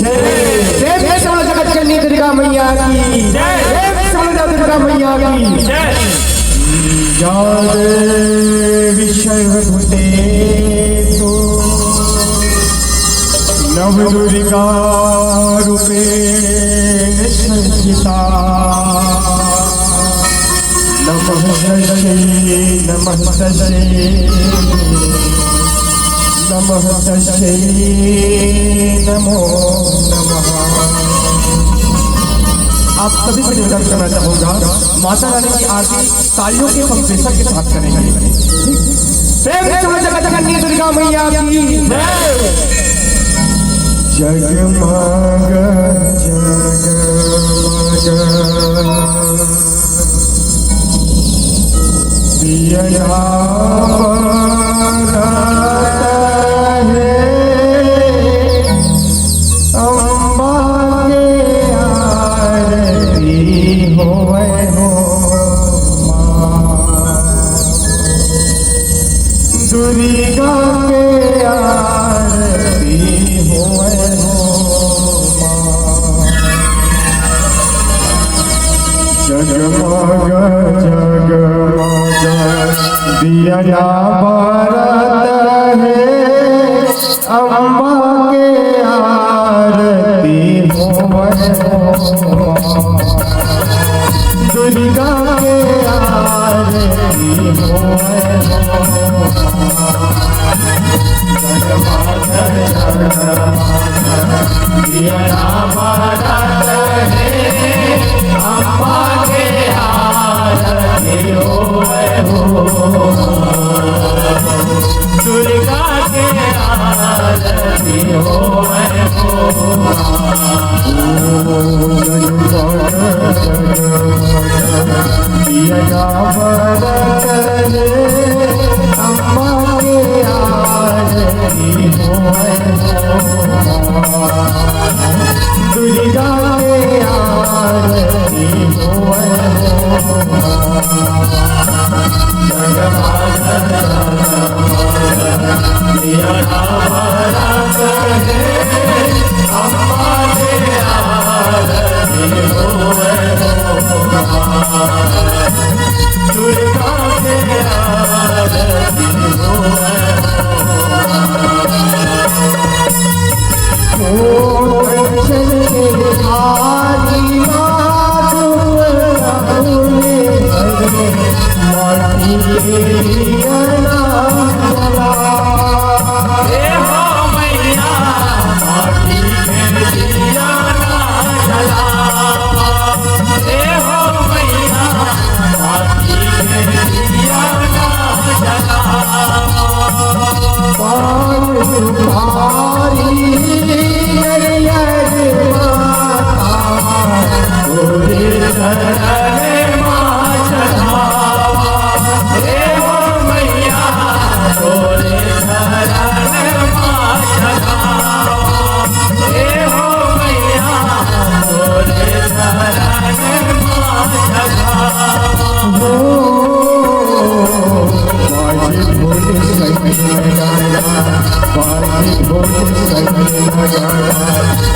जय समझ जगत जननी दुर्गा मैया की जय समझ दुर्गा मैया की जय। याद विषय भूते तो नव दुर्गा रूपे संचिता नमः तस्यै नमः तस्यै नमः तस्यै नमो नमः। आप सभी से निवेदन करना चाहूंगा माता रानी की आरती तालियों के कंप्रेसर के साथ करेंगे। प्रेम से जगत जननी दुर्गा मैया की जगमग जगमग दिया दुर्गा के आरती होए हो जगमग जगमग दिया बरत है अम्बा के आरती होए हो दुर्गा के आरती होए हो Oh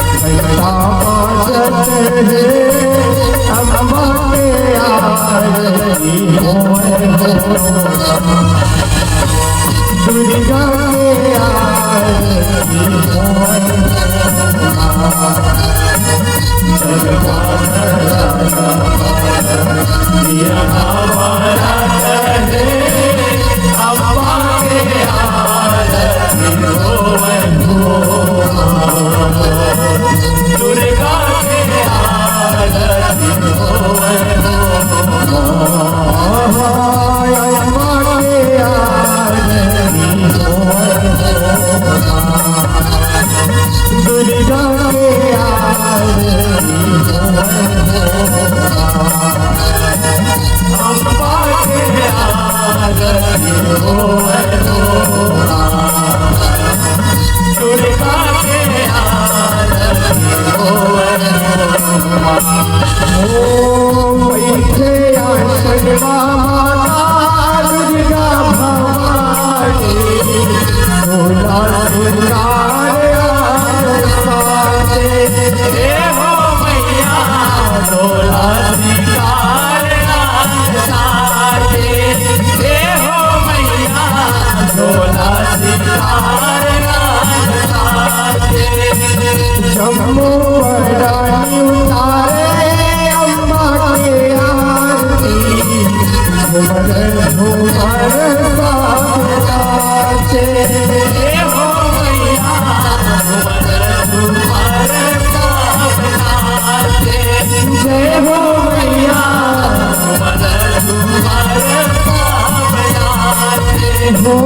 हो मैया तुम्हारे पावनाते जय हो मैया तुम्हारे पावनाते हो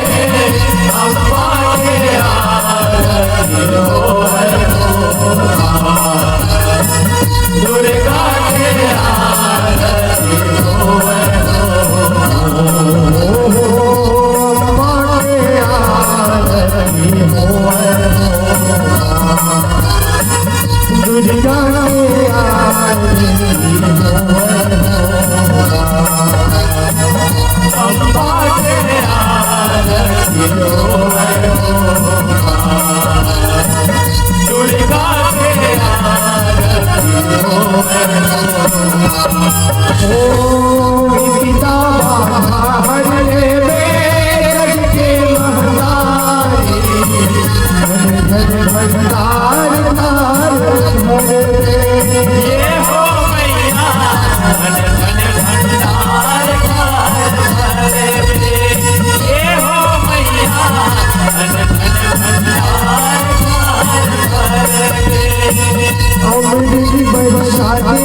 पाए दर्शन आई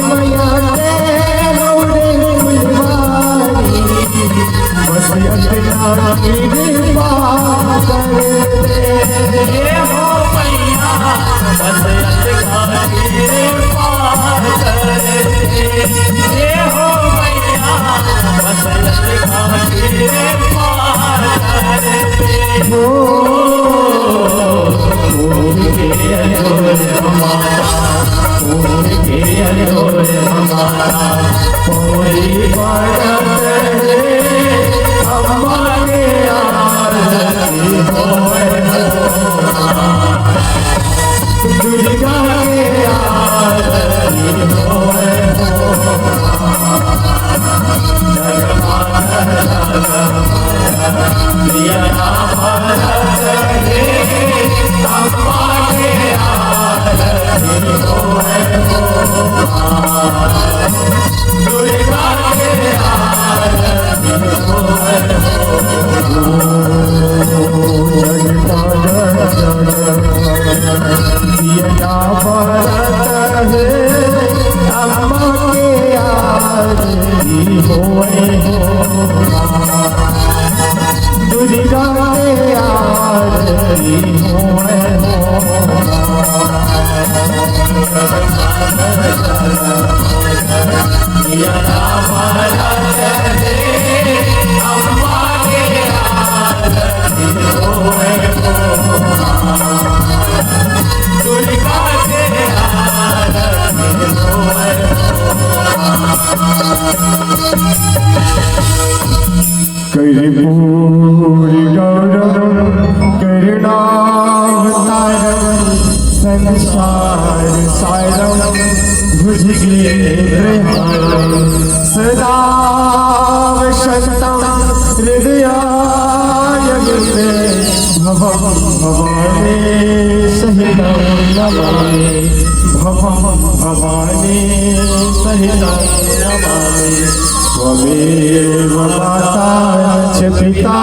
नैना भरत है अम्मा के आरती हो दुर्गा के आरती हो कर्पूर गौरव करुणावतारम संसार सारम भुजगेन्द्रहारम सदा वसन्तं हृदयाय मे भवं भवानी सहितं नमामि भवं भवानी सहितं नमामि त्वमेव माता च पिता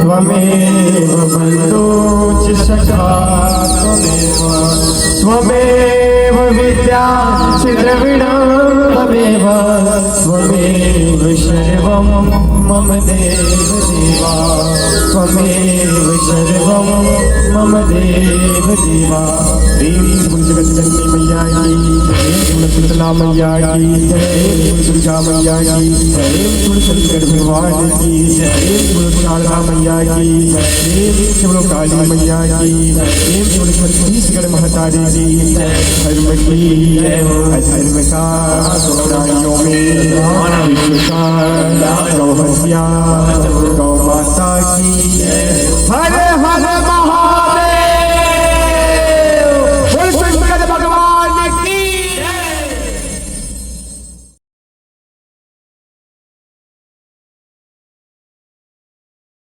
त्वमेव बन्धु च सखा त्वमेव विद्या च द्रविणं त्वमेव सर्वं मम देवदेवा त्वमेव सर्वं मम देवदेवा देवी जगज्जननी मैया की जय शीतला मैया की जय दुर्गा मैया की जय शंकर भगवान की जय शारदा मैया की जय काली मैया की जय छत्तीसगढ़ महतारी की जय धर्म की जय अधर्म का प्राणियों में विश्व का गौहत्या